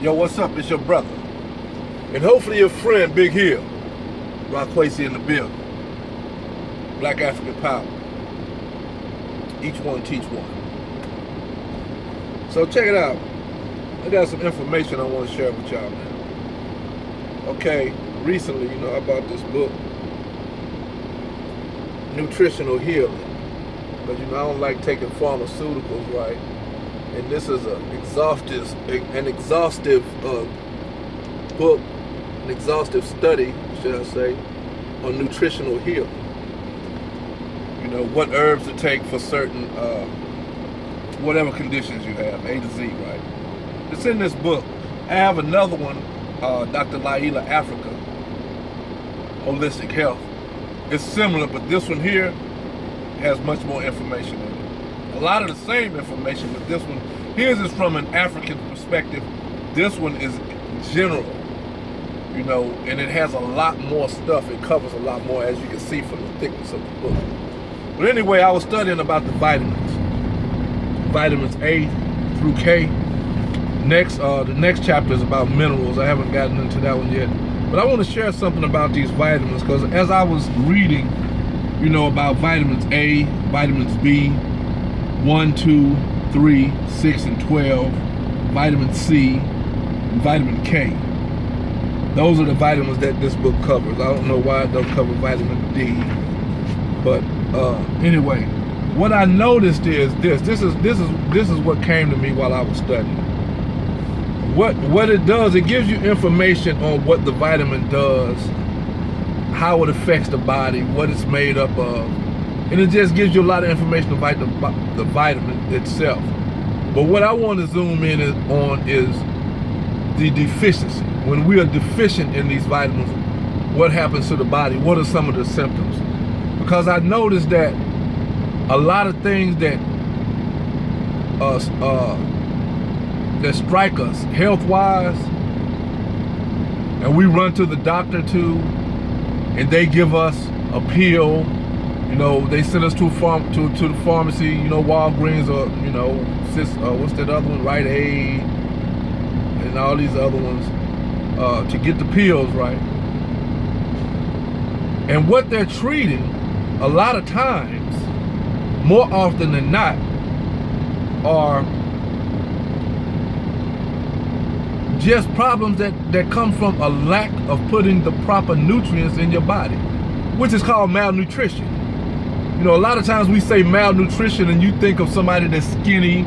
Yo, what's up? It's your brother. And hopefully your friend, Big Hill. Kwesi in the building. Black African Power. Each one teach one. So check it out. I got some information I want to share with y'all, man. Okay, recently, I bought this book, Nutritional Healing. Because, I don't like taking pharmaceuticals, right? And this is an exhaustive book, an exhaustive study, should I say, on nutritional healing. What herbs to take for certain, whatever conditions you have, A to Z, right? It's in this book. I have another one, Dr. Laila Africa, Holistic Health. It's similar, but this one here has much more information in it. A lot of the same information, but this one, his is from an African perspective. This one is general, and it has a lot more stuff. It covers a lot more, as you can see from the thickness of the book. But anyway, I was studying about the vitamins. Vitamins A through K. The next chapter is about minerals. I haven't gotten into that one yet. But I want to share something about these vitamins, because as I was reading, about vitamins A, vitamins B, 1, 2, 3, 6, and 12, vitamin C, and vitamin K. Those are the vitamins that this book covers. I don't know why it doesn't cover vitamin D. But anyway, what I noticed is this is what came to me while I was studying. What it does, it gives you information on what the vitamin does, how it affects the body, what it's made up of, and it just gives you a lot of information about the vitamin itself. But what I want to zoom in on is the deficiency. When we are deficient in these vitamins, what happens to the body? What are some of the symptoms? Because I noticed that a lot of things that strike us health-wise, and we run to the doctor too, and they give us a pill. They send us to the pharmacy, Walgreens, or what's that other one, Rite Aid, and all these other ones, to get the pills, right? And what they're treating, a lot of times, more often than not, are just problems that come from a lack of putting the proper nutrients in your body, which is called malnutrition. A lot of times we say malnutrition and you think of somebody that's skinny,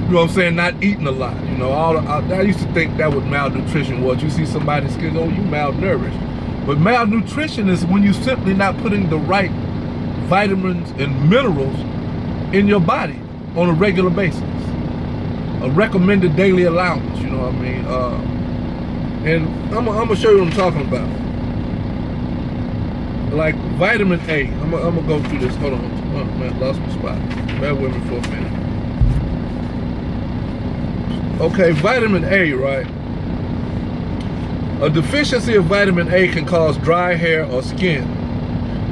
not eating a lot. I used to think that what malnutrition was. You see somebody skinny, oh, you malnourished. But malnutrition is when you simply not putting the right vitamins and minerals in your body on a regular basis. A recommended daily allowance, you know what I mean? And I'm gonna show you what I'm talking about. Like vitamin A, I'm gonna go through this. Hold on, oh man, lost my spot. Bear with me for a minute. Okay, vitamin A, right? A deficiency of vitamin A can cause dry hair or skin,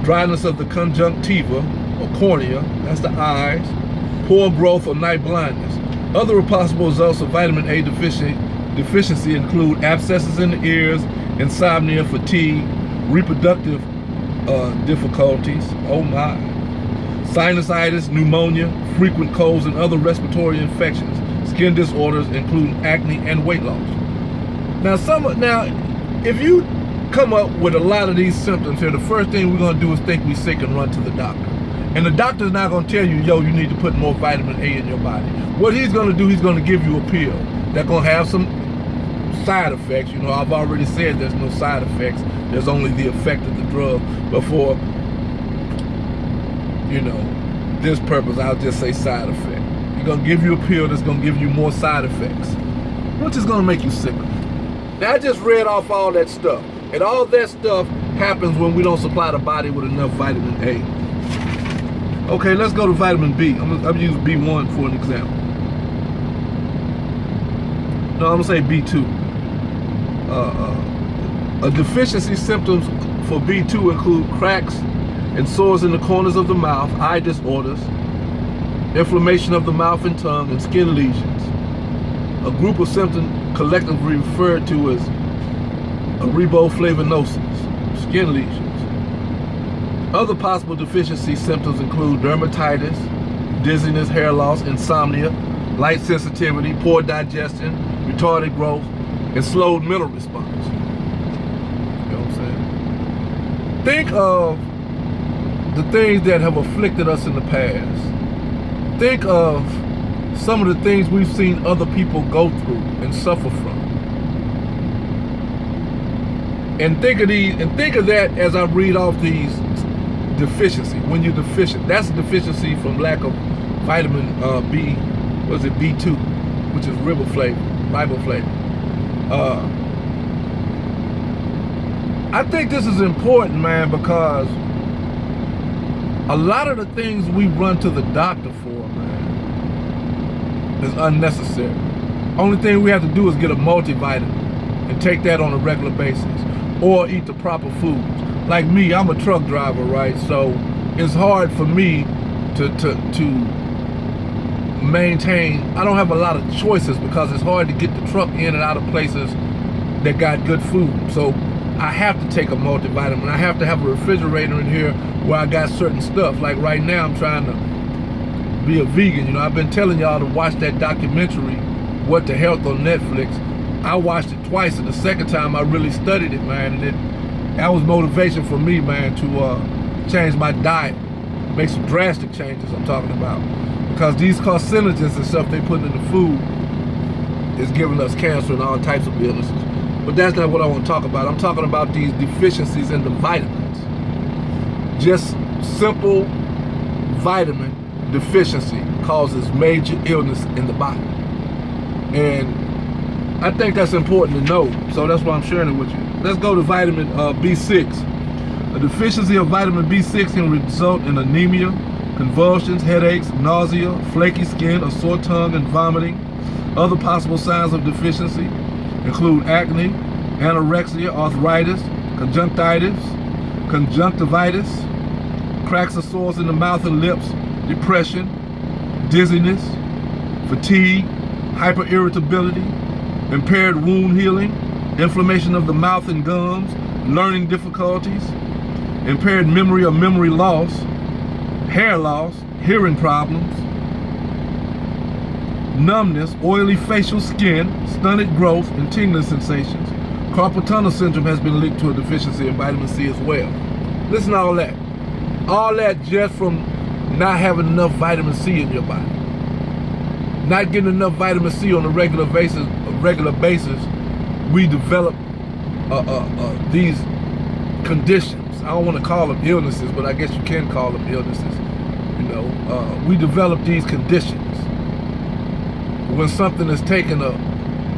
dryness of the conjunctiva or cornea, that's the eyes, poor growth or night blindness. Other possible results of vitamin A deficiency include abscesses in the ears, insomnia, fatigue, reproductive difficulties, oh my, sinusitis, pneumonia, frequent colds, and other respiratory infections, skin disorders, including acne and weight loss. Now, if you come up with a lot of these symptoms here, the first thing we're gonna do is think we're sick and run to the doctor. And the doctor's not gonna tell you, yo, you need to put more vitamin A in your body. What he's gonna do, he's gonna give you a pill that's gonna have some side effects. I've already said there's no side effects. There's only the effect of the drug. But for, this purpose, I'll just say side effect. He's gonna give you a pill that's gonna give you more side effects, which is gonna make you sicker. Now, I just read off all that stuff. And all that stuff happens when we don't supply the body with enough vitamin A. Okay, let's go to vitamin B. I'm gonna use B1 for an example. No, I'm gonna say B2. A deficiency symptoms for B2 include cracks and sores in the corners of the mouth, eye disorders, inflammation of the mouth and tongue, and skin lesions. a group of symptoms collectively referred to as riboflavinosis, skin lesions. Other possible deficiency symptoms include dermatitis, dizziness, hair loss, insomnia, light sensitivity, poor digestion, retarded growth, and slowed mental response. You know what I'm saying? Think of the things that have afflicted us in the past. Think of some of the things we've seen other people go through and suffer from. And think of that as I read off these deficiency. When you're deficient, that's a deficiency from lack of vitamin B, what is it, B2, which is riboflavin. I think this is important, man, because a lot of the things we run to the doctor for, man, is unnecessary. Only thing we have to do is get a multivitamin and take that on a regular basis, or eat the proper foods. Like me, I'm a truck driver, right? So it's hard for me to maintain. I don't have a lot of choices because it's hard to get the truck in and out of places that got good food. So I have to take a multivitamin. I have to have a refrigerator in here where I got certain stuff. Like right now, I'm trying to be a vegan. You know, I've been telling y'all to watch that documentary, What the Health, on Netflix. I watched it twice, and the second time I really studied it, man, and that was motivation for me, man, to change my diet, make some drastic changes I'm talking about. Because these carcinogens and stuff they put in the food is giving us cancer and all types of illnesses. But that's not what I want to talk about. I'm talking about these deficiencies in the vitamins. Just simple vitamin deficiency causes major illness in the body. And I think that's important to know, so that's why I'm sharing it with you. Let's go to vitamin B6. A deficiency of vitamin B6 can result in anemia, convulsions, headaches, nausea, flaky skin, a sore tongue, and vomiting. Other possible signs of deficiency include acne, anorexia, arthritis, conjunctivitis, cracks or sores in the mouth and lips, depression, dizziness, fatigue, hyperirritability, impaired wound healing, inflammation of the mouth and gums, learning difficulties, impaired memory or memory loss, hair loss, hearing problems, numbness, oily facial skin, stunted growth, and tingling sensations. Carpal tunnel syndrome has been linked to a deficiency in vitamin C as well. Listen to all that. All that just from not having enough vitamin C in your body. Not getting enough vitamin C on a regular basis, we develop these conditions. I don't want to call them illnesses, but I guess you can call them illnesses. You know, we develop these conditions. When something is taken, a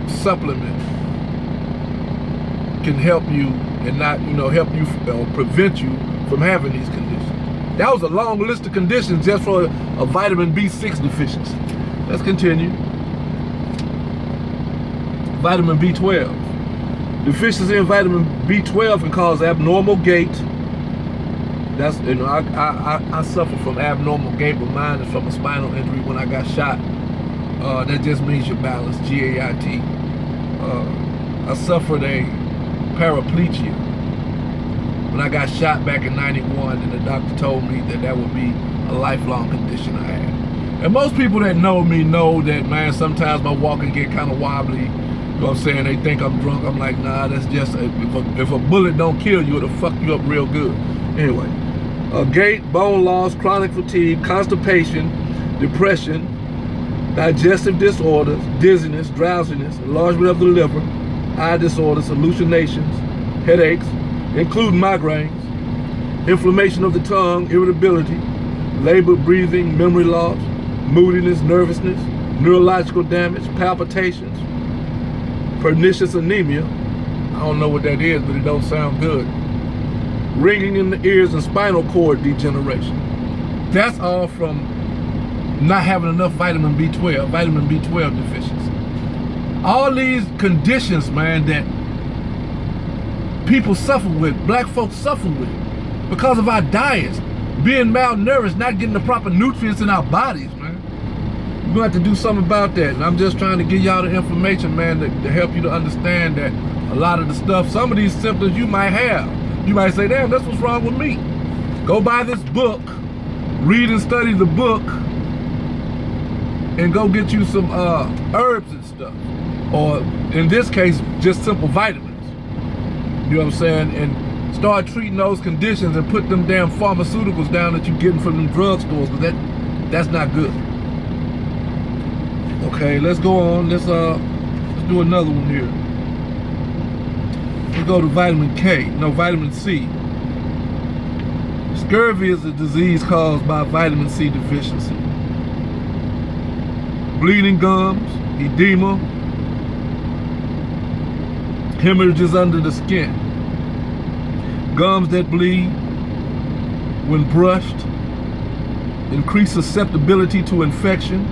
supplement can help you and not, help you or prevent you from having these conditions. That was a long list of conditions just for a vitamin B6 deficiency. Let's continue. Vitamin B12. Deficiency in vitamin B12 can cause abnormal gait. That's, I suffer from abnormal gait, but mine is from a spinal injury when I got shot. That just means your balance, G-A-I-T. I suffered a paraplegia when I got shot back in '91, and the doctor told me that would be a lifelong condition I had. And most people that know me know that, man, sometimes my walking get kind of wobbly. You know what I'm saying? They think I'm drunk. I'm like, nah, that's just, if a bullet don't kill you, it'll fuck you up real good. Anyway, gait, bone loss, chronic fatigue, constipation, depression, digestive disorders, dizziness, drowsiness, enlargement of the liver, eye disorders, hallucinations, headaches, including migraines, inflammation of the tongue, irritability, labored breathing, memory loss, moodiness, nervousness, neurological damage, palpitations, pernicious anemia. I don't know what that is, but it don't sound good. Ringing in the ears and spinal cord degeneration. That's all from not having enough vitamin B12 deficiency. All these conditions, man, that people suffer with, black folks suffer with, because of our diets, being malnourished, not getting the proper nutrients in our bodies, man. You're going to have to do something about that. And I'm just trying to give y'all the information, man, to help you to understand that a lot of the stuff, some of these symptoms you might have. You might say, damn, that's what's wrong with me. Go buy this book, read and study the book, and go get you some herbs and stuff. Or in this case, just simple vitamins. You know what I'm saying? And start treating those conditions and put them damn pharmaceuticals down that you're getting from them drugstores, because that's not good. Okay, let's go on. Let's do another one here. Let's go to vitamin C. Scurvy is a disease caused by vitamin C deficiency. Bleeding gums, edema, hemorrhages under the skin, gums that bleed when brushed, increased susceptibility to infection,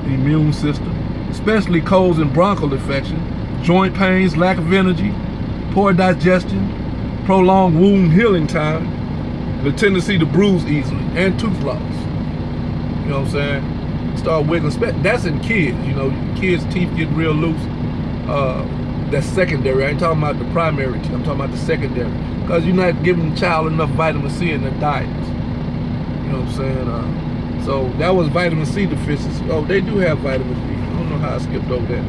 the immune system, especially colds and bronchial infection, joint pains, lack of energy, poor digestion, prolonged wound healing time, and a tendency to bruise easily, and tooth loss. You know what I'm saying? Start wiggling. That's in kids. You know, kids' teeth get real loose. That's secondary. I ain't talking about the primary teeth. I'm talking about the secondary. Because you're not giving the child enough vitamin C in their diet. You know what I'm saying? So that was vitamin C deficiency. Oh, they do have vitamin D. I don't know how I skipped over that.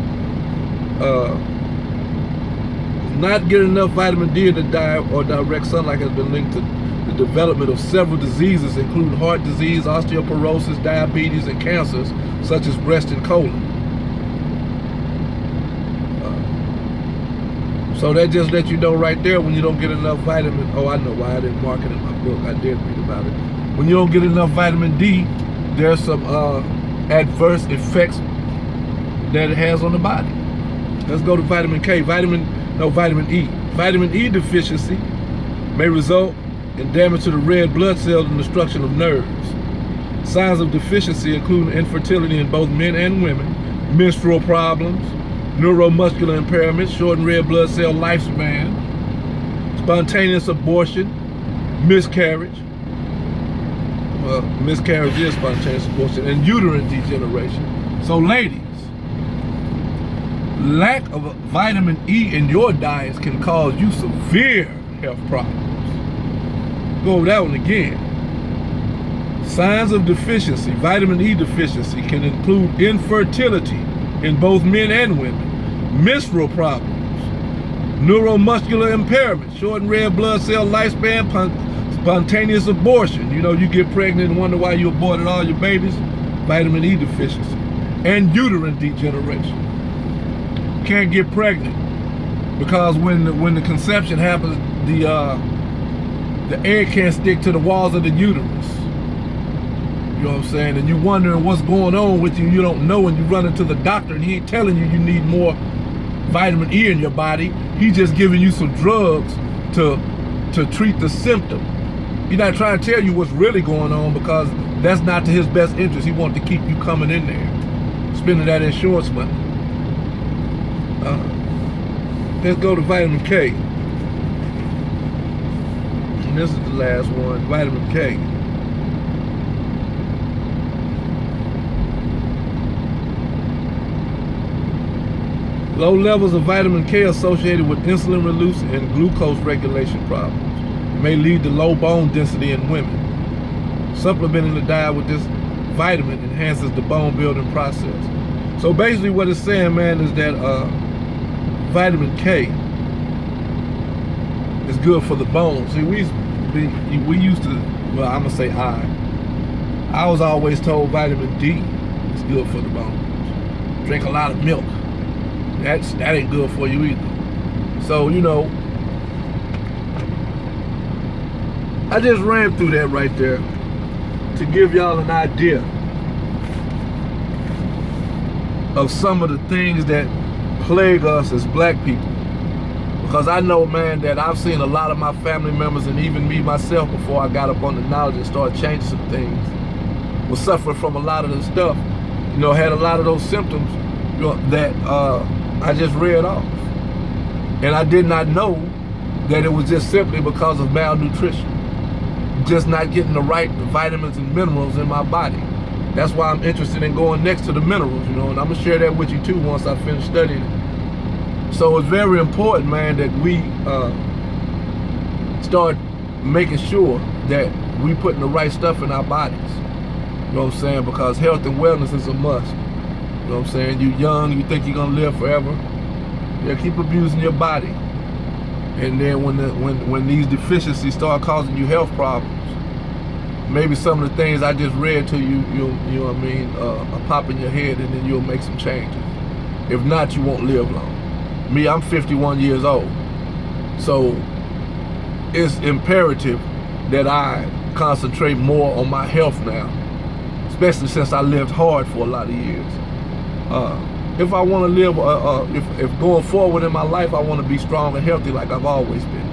Not getting enough vitamin D in the diet or direct sunlight has been linked to the development of several diseases, including heart disease, osteoporosis, diabetes, and cancers, such as breast and colon. So that just lets you know right there, when you don't get enough vitamin, oh, I know why I didn't mark it in my book. I did read about it. When you don't get enough vitamin D, there's some adverse effects that it has on the body. Let's go to vitamin E. Vitamin E deficiency may result in damage to the red blood cells and destruction of nerves. Signs of deficiency include infertility in both men and women, menstrual problems, neuromuscular impairment, shortened red blood cell lifespan, spontaneous abortion, miscarriage. Well, miscarriage is spontaneous abortion, and uterine degeneration. So ladies, lack of vitamin E in your diets can cause you severe health problems. Go over that one again. Signs of deficiency, vitamin E deficiency, can include infertility in both men and women, menstrual problems, neuromuscular impairment, shortened red blood cell lifespan, spontaneous abortion. You know, you get pregnant and wonder why you aborted all your babies. Vitamin E deficiency. And uterine degeneration. Can't get pregnant because when the conception happens, the egg can't stick to the walls of the uterus. You know what I'm saying? And you're wondering what's going on with you. You don't know, and you run into the doctor and he ain't telling you need more vitamin E in your body. He's just giving you some drugs to treat the symptom. He's not trying to tell you what's really going on, because that's not to his best interest. He wants to keep you coming in there, spending that insurance money. Let's go to vitamin K. And this is the last one, vitamin K. Low levels of vitamin K associated with insulin release and glucose regulation problems. It may lead to low bone density in women. Supplementing the diet with this vitamin enhances the bone building process. So basically what it's saying, man, is that vitamin K is good for the bones. See, we used to, well, I'm gonna say I was always told vitamin D is good for the bones. Drink a lot of milk. That ain't good for you either. So, you know, I just ran through that right there to give y'all an idea of some of the things that plague us as black people. Because I know, man, that I've seen a lot of my family members, and even me myself, before I got up on the knowledge and started changing some things, was suffering from a lot of the stuff, you know, had a lot of those symptoms, you know, that I just read off. And I did not know that it was just simply because of malnutrition. Just not getting the right vitamins and minerals in my body. That's why I'm interested in going next to the minerals, you know, and I'm gonna share that with you too once I finish studying it. So it's very important, man, that we start making sure that we putting the right stuff in our bodies. You know what I'm saying? Because health and wellness is a must. You know what I'm saying? You young, you think you're gonna live forever. Yeah, keep abusing your body. And then when these deficiencies start causing you health problems, maybe some of the things I just read to you, you know what I mean, pop in your head, and then you'll make some changes. If not, you won't live long. Me, I'm 51 years old. So it's imperative that I concentrate more on my health now, especially since I lived hard for a lot of years. If I want to live, if going forward in my life, I want to be strong and healthy like I've always been,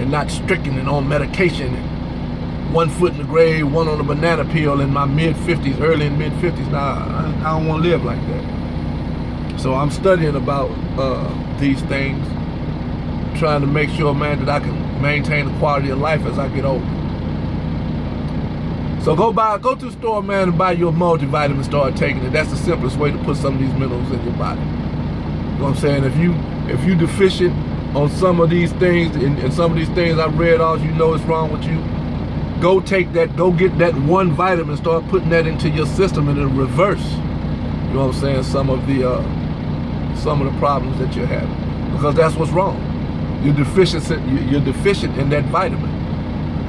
and not stricken and on medication, and one foot in the grave, one on a banana peel in my mid-50s, early and mid-50s. Now, I don't want to live like that. So I'm studying about these things, trying to make sure, man, that I can maintain the quality of life as I get older. So go to the store, man, and buy your multivitamin and start taking it. That's the simplest way to put some of these minerals in your body. You know what I'm saying? If you deficient on some of these things, and some of these things I read off, you know it's wrong with you, go take that, go get that one vitamin, start putting that into your system, and it'll reverse, you know what I'm saying, some of the problems that you're having. Because that's what's wrong. You're deficient in that vitamin.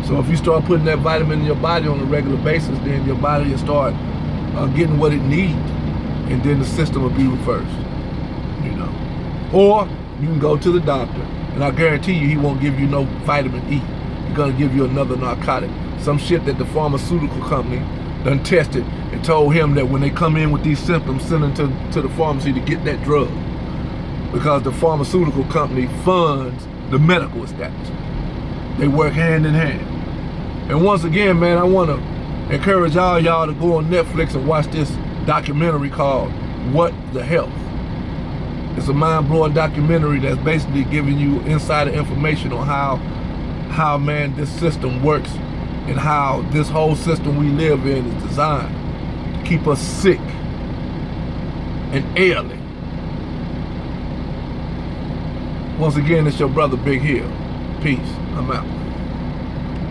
So if you start putting that vitamin in your body on a regular basis, then your body will start getting what it needs, and then the system will be reversed, you know. Or you can go to the doctor, and I guarantee you he won't give you no vitamin E. He's gonna give you another narcotic, some shit that the pharmaceutical company done tested and told him that when they come in with these symptoms, send them to the pharmacy to get that drug, because the pharmaceutical company funds the medical establishment. They work hand in hand. And once again, man, I want to encourage all y'all to go on Netflix and watch this documentary called What the Health. It's a mind-blowing documentary that's basically giving you insider information on how man, this system works, and how this whole system we live in is designed to keep us sick and ailing. Once again, it's your brother Big Hill. Peace. I'm out.